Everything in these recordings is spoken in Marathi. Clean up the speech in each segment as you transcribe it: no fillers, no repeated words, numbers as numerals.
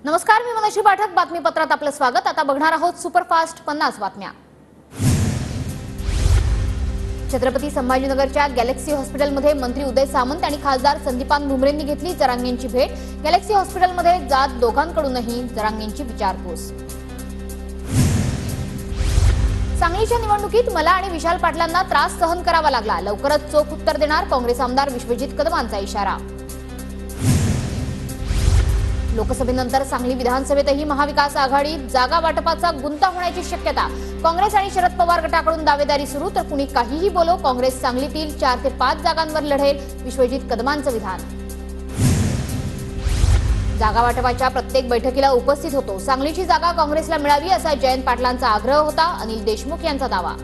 नमस्कार, मी मनोज पाठक. बातमीपत्रात आपलं स्वागत. आता बघणार आहोत सुपरफास्ट 50 बातम्या. छत्रपती संभाजीनगरच्या गॅलेक्सी हॉस्पिटलमध्ये मंत्री उदय सामंत आणि खासदार संदीपान भुमरेंनी घेतली जरांगेंची भेट. गॅलेक्सी हॉस्पिटलमध्ये जात दोघांकडूनही जरांगेंची विचारपूस. सांगलीच्या निवडणुकीत मला आणि विशाल पाटलांना त्रास सहन करावा लागला. लवकरच चोख उत्तर देणार काँग्रेस आमदार विश्वजित कदमांचा इशारा. लोकसभेनंतर सांगली विधानसभेतही महाविकास आघाडी जागा वाटपाचा गुंता होण्याची शक्यता. काँग्रेस आणि शरद पवार गटाकडून दावेदारी सुरू, तर कुणी काहीही बोलो, काँग्रेस सांगलीतील 4 ते 5 जागांवर लढेल, विश्वजित कदमांचं विधान. जागा वाटपाच्या प्रत्येक बैठकीला उपस्थित होतो. सांगलीची जागा काँग्रेसला मिळावी असा जयंत पाटलांचा आग्रह होता, अनिल देशमुख यांचा दावा.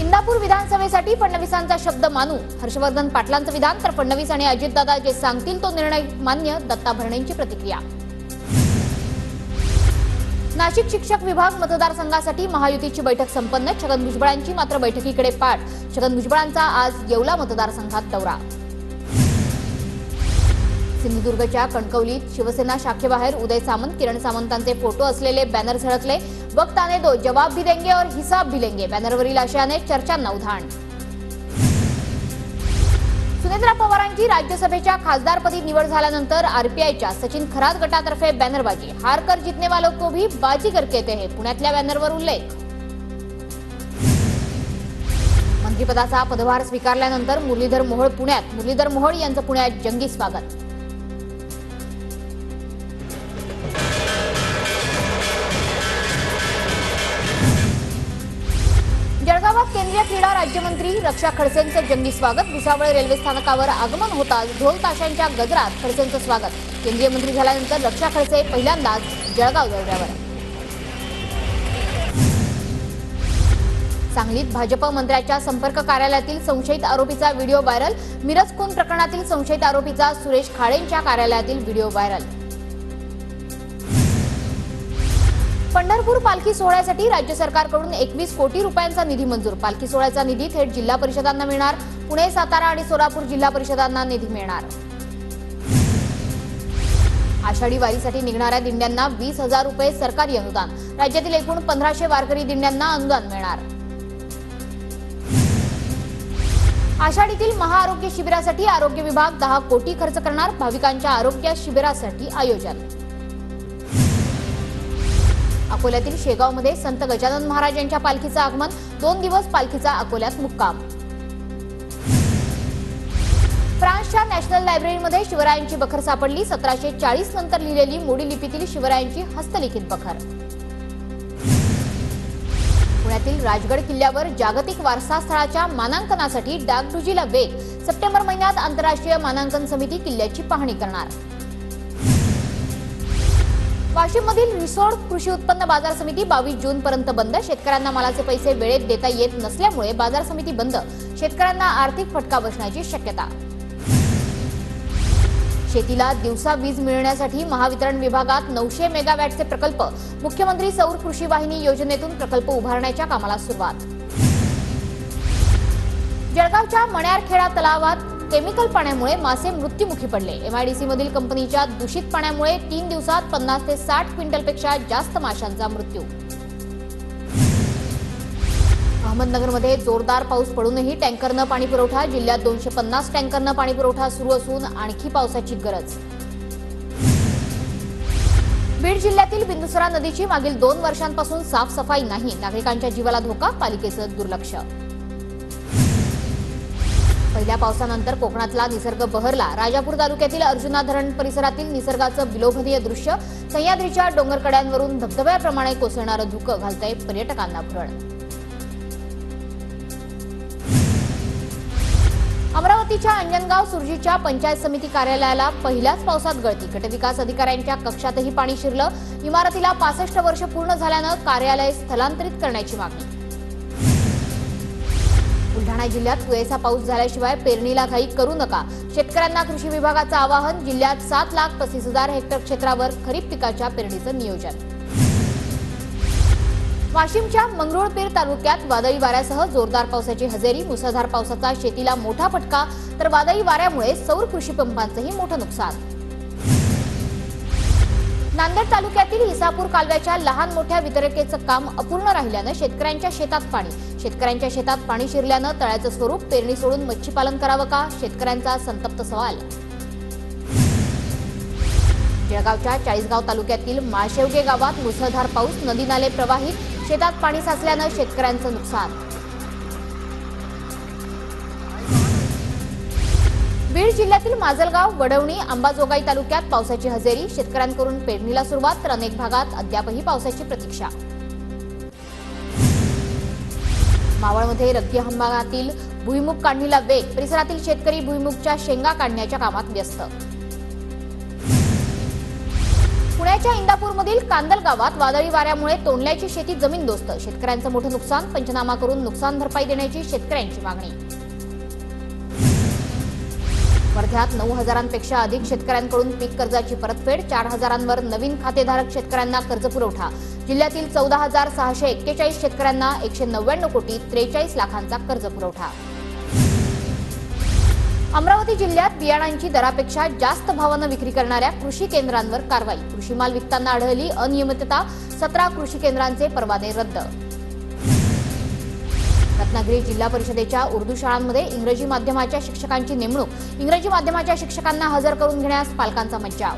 इंदापूर विधानसभेसाठी फडणवीसांचा शब्द मानू, हर्षवर्धन पाटलांचं विधान. तर फडणवीस आणि अजितदादा जे सांगतील तो निर्णय मान्य, दत्ता भरणेंची प्रतिक्रिया. नाशिक शिक्षक विभाग मतदारसंघासाठी महायुतीची बैठक संपन्न. छगन भुजबळांची मात्र बैठकीकडे पाठ. छगन भुजबळांचा आज येवला मतदारसंघात दौरा. सिंधुदुर्गच्या कणकवलीत शिवसेना शाखेबाहेर उदय सामंत, किरण सामंतांचे फोटो असलेले बॅनर झळकले. वक्त आने दो, जवाब भी देंगे और हिसाब भी लेंगे, बॅनरवरील आशयाने चर्चांना उधाण. सुनेत्रा पवारांची राज्यसभेच्या खासदारपदी निवड झाल्यानंतर आरपीआयच्या सचिन खरात गटातर्फे बॅनरबाजी. हार कर जितने वालों को भी बाजीगर कहते हैं, पुण्यातल्या बॅनरवर उल्लेख. मंत्रिपदाचा पदभार स्वीकारल्यानंतर मुरलीधर मोहोळ पुण्यात. मुरलीधर मोहोळ यांचं पुण्यात जंगी स्वागत. जळगावात केंद्रीय क्रीडा राज्यमंत्री रक्षा खडसेंचं जंगी स्वागत. भुसावळ रेल्वे स्थानकावर आगमन होताच ढोल ताशांच्या गजरात खडसेंचं स्वागत. केंद्रीय मंत्री झाल्यानंतर रक्षा खडसे पहिल्यांदाच जळगाव दौऱ्यावर. सांगलीत भाजप मंत्र्याच्या संपर्क कार्यालयातील संशयित आरोपीचा व्हिडिओ व्हायरल. मिरज खून प्रकरणातील संशयित आरोपीचा सुरेश खाडेंच्या कार्यालयातील व्हिडिओ व्हायरल. पंढरपूर पालखी सोहळ्यासाठी राज्य सरकारकडून 21 कोटी रुपयांचा निधी मंजूर. पालखी सोहळ्याचा निधी थेट जिल्हा परिषदांना मिळणार. पुणे, सातारा आणि सोलापूर जिल्हा परिषदांना निधी मिळणार. आषाढी वारीसाठी निघणाऱ्या दिंड्यांना 20,000 रुपये सरकारी अनुदान. राज्यातील एकूण 1500 वारकरी दिंड्यांना अनुदान मिळणार. आषाढीतील महाआरोग्य शिबिरासाठी आरोग्य विभाग 10 कोटी खर्च करणार. भाविकांच्या आरोग्य शिबिरासाठी आयोजन. अकोल्यातील शेगावमध्ये संत गजानन महाराज यांच्या पालखीचं आगमन. 2 दिवस पालखीचा अकोल्यात मुक्काम. फ्रान्सच्या नॅशनल लायब्ररीमध्ये शिवरायांची बखर सापडली. 1740 नंतर लिहिलेली मोडी लिपीतील शिवरायांची हस्तलिखित बखर. पुण्यातील राजगड किल्ल्यावर जागतिक वारसा स्थळाच्या मानांकनासाठी डागडुजीला वेग. सप्टेंबर महिन्यात आंतरराष्ट्रीय मानांकन समिती किल्ल्याची पाहणी करणार. वाशिममधील रिसोड कृषी उत्पन्न बाजार समिती 22 जून पर्यंत बंद. शेतकऱ्यांना मालाचे पैसे वेळेत देता येत नसल्यामुळे बाजार समिती बंद. शेतकऱ्यांना आर्थिक फटका बसण्याची शक्यता. शेतीला दिवसा वीज मिळण्यासाठी महावितरण विभागात 900 मेगावॅटचे प्रकल्प. मुख्यमंत्री सौर कृषी वाहिनी योजनेतून प्रकल्प उभारण्याच्या कामाला सुरुवात. जळगावच्या मण्यारखेडा तलावात केमिकल पाण्यामुळे मासे मृत्युमुखी पडले. एमआयडीसी मधील कंपनीच्या दूषित पाण्यामुळे 3 दिवसात 50 ते 60 क्विंटलपेक्षा जास्त माशांचा मृत्यू. अहमदनगरमध्ये जोरदार पाऊस पडूनही टँकरनं पाणी पुरवठा. जिल्ह्यात 250 टँकरनं पाणी पुरवठा सुरू असून आणखी पावसाची गरज. बीड जिल्ह्यातील बिंदुसरा नदीची मागील 2 वर्षांपासून साफसफाई नाही. नागरिकांच्या जीवाला धोका, पालिकेचं दुर्लक्ष. पहिल्या पावसानंतर कोकणातला निसर्ग बहरला. राजापूर तालुक्यातील अर्जुना धरण परिसरातील निसर्गाचं विलोभनीय दृश्य. सह्याद्रीच्या डोंगरकड्यांवरून धबधब्याप्रमाणे कोसळणारं धुकं घालतंय पर्यटकांना भुरळ. अमरावतीच्या अंजनगाव सुरजीच्या पंचायत समिती कार्यालयाला पहिल्याच पावसात गळती. गटविकास अधिकाऱ्यांच्या कक्षातही पाणी शिरलं. इमारतीला 65 वर्ष पूर्ण झाल्यानं कार्यालय स्थलांतरित करण्याची मागणी. बुलढाणा जिल्ह्यात पुरेसा पाऊस झाल्याशिवाय पेरणीला घाई करू नका. शेतकऱ्यांना कृषी विभागाचं आवाहन. जिल्ह्यात 7,35,000 हेक्टर क्षेत्रावर खरीप पिकाच्या पेरणीचं नियोजन. वाशिमच्या मंगरुळपीर तालुक्यात वादळी वाऱ्यासह जोरदार पावसाची हजेरी. मुसळधार पावसाचा शेतीला मोठा फटका, तर वादळी वाऱ्यामुळे सौर कृषी पंपांचंही मोठं नुकसान. नांदेड तालुक्यातील इसापूर कालव्याच्या लहान मोठ्या वितरकेचं काम अपूर्ण राहिल्यानं शेतकऱ्यांच्या शेतात पाणी शिरल्यानं तळ्याचं स्वरूप पेरणी सोडून मच्छीपालन करावं का? शेतकऱ्यांचा संतप्त सवाल. जळगावच्या चाळीसगाव तालुक्यातील माळशेवगे गावात मुसळधार पाऊस, नदी नाले प्रवाहित, शेतात पाणी साचल्यानं शेतकऱ्यांचं नुकसान. बीड जिल्ह्यातील माजलगाव, वडवणी, अंबाजोगाई तालुक्यात पावसाची हजेरी, शेतकऱ्यांकडून पेरणीला सुरुवात तर अनेक भागात अद्यापही पावसाची प्रतीक्षा. मावळमध्ये रब्बी हंगामातील भुईमूग काढणीला वेग, परिसरातील शेतकरी भुईमूगच्या शेंगा काढण्याच्या कामात व्यस्त. पुण्याच्या इंदापूरमधील कांदल गावात वादळी वाऱ्यामुळे तोंडल्याची शेती जमीनदोस्त, शेतकऱ्यांचं मोठं नुकसान, पंचनामा करून नुकसान भरपाई देण्याची शेतकऱ्यांची मागणी. वर्ध्यात 9,000पेक्षा अधिक शेतकऱ्यांकडून पीक कर्जाची परतफेड, 4,000वर नवीन खातेधारक शेतकऱ्यांना कर्ज पुरवठा. जिल्ह्यातील 14,641 शेतकऱ्यांना 199 कोटी 43 लाखांचा कर्ज पुरवठा. अमरावती जिल्ह्यात बियाणांची दरापेक्षा जास्त भावानं विक्री करणाऱ्या कृषी केंद्रांवर कारवाई, कृषी माल विकताना आढळली अनियमितता, 17 कृषी केंद्रांचे परवाने रद्द. रत्नागिरी जिल्हा परिषदेच्या उर्दू शाळांमध्ये इंग्रजी माध्यमाच्या शिक्षकांची नेमणूक, इंग्रजी माध्यमाच्या शिक्षकांना हजर करून घेण्यास पालकांचा मज्जाव.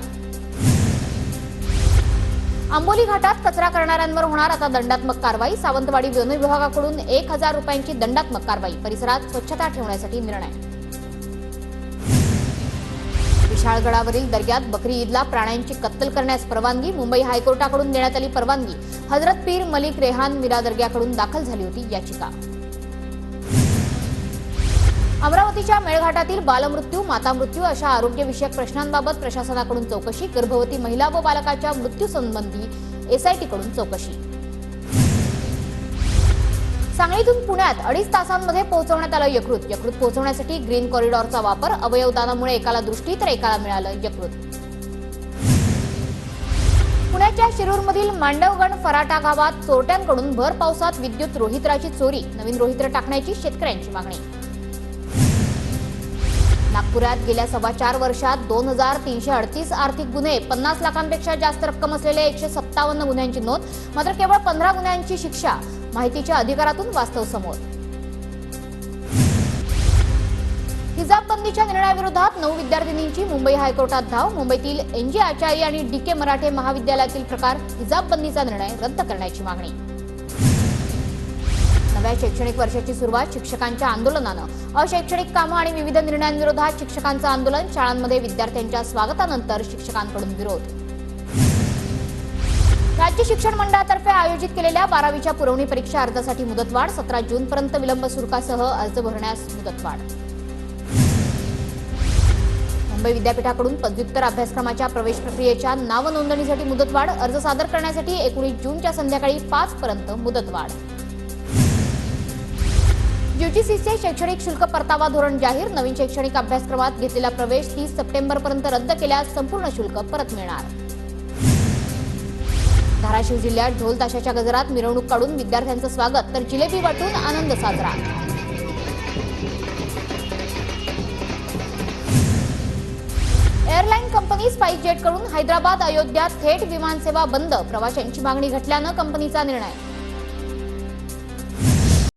आंबोली घाटात कचरा करणाऱ्यांवर होणार आता दंडात्मक कारवाई, सावंतवाडी वन विभागाकडून 1,000 रुपयांची दंडात्मक कारवाई, परिसरात स्वच्छता ठेवण्यासाठी निर्णय. विशाळगडावरील दर्ग्यात बकरी ईदला प्राण्यांची कत्तल करण्यास परवानगी, मुंबई हायकोर्टाकडून देण्यात आली परवानगी. हजरत पीर मलिक रेहान मीरा दर्ग्याकडून दाखल झाली होती याचिका. अमरावतीच्या मेळघाटातील बालमृत्यू, मातामृत्यू अशा आरोग्यविषयक प्रश्नांबाबत प्रशासनाकडून चौकशी, गर्भवती महिला व बालकाच्या मृत्यूसंबंधी एसआयटीकडून चौकशी. सांगलीतून पुण्यात 2.5 तासांमध्ये पोहोचवण्यात आलं यकृत पोहोचवण्यासाठी ग्रीन कॉरिडॉरचा वापर, अवयवदानामुळे एकाला दृष्टी तर एकाला मिळालं यकृत. पुण्याच्या शिरूरमधील मांडवगण फराटा गावात चोरट्यांकडून भर पावसात विद्युत रोहित्राची चोरी, नवीन रोहित्र टाकण्याची शेतकऱ्यांची मागणी. नागपुरात गेल्या 4.25 वर्षात 2,338 आर्थिक गुन्हे, 50 लाखांपेक्षा जास्त रक्कम असलेल्या 157 गुन्ह्यांची नोंद, मात्र केवळ 15 गुन्ह्यांची शिक्षा. माहितीच्या अधिकारातून वास्तव समोर. हिजाब बंदीच्या निर्णयाविरोधात 9 विद्यार्थिनींची मुंबई हायकोर्टात धाव, मुंबईतील एनजी आचार्य आणि डीके मराठे महाविद्यालयातील प्रकार हिजाब बंदीचा निर्णय रद्द करण्याची मागणी. नव्या शैक्षणिक वर्षाची सुरुवात शिक्षकांच्या आंदोलनानं, अशैक्षणिक कामं आणि विविध निर्णयांविरोधात शिक्षकांचं आंदोलन, शाळांमध्ये विद्यार्थ्यांच्या स्वागतानंतर शिक्षकांकडून विरोध. राज्य शिक्षण मंडळातर्फे आयोजित केलेल्या 12वीच्या पुरवणी परीक्षा अर्जासाठी मुदतवाढ, 17 जूनपर्यंत विलंब शुल्कासह अर्ज भरण्यास मुदतवाढ. मुंबई विद्यापीठाकडून पदव्युत्तर अभ्यासक्रमाच्या प्रवेश प्रक्रियेच्या नाव नोंदणीसाठी मुदतवाढ, अर्ज सादर करण्यासाठी 19 जूनच्या संध्याकाळी 5 पर्यंत मुदतवाढ. यूजीसीचे शैक्षणिक शुल्क परतावा धोरण जाहीर, नवीन शैक्षणिक अभ्यासक्रमात घेतलेला प्रवेश 30 सप्टेंबरपर्यंत रद्द केल्यास संपूर्ण शुल्क परत मिळणार. धाराशिव जिल्ह्यात ढोल ताशाच्या गजरात मिरवणूक काढून विद्यार्थ्यांचं स्वागत तर जिलेबी वाटून आनंद साजरा. एअरलाईन कंपनी स्पाइसजेटकडून हैदराबाद अयोध्या थेट विमानसेवा बंद, प्रवाशांची मागणी घटल्यानं कंपनीचा निर्णय.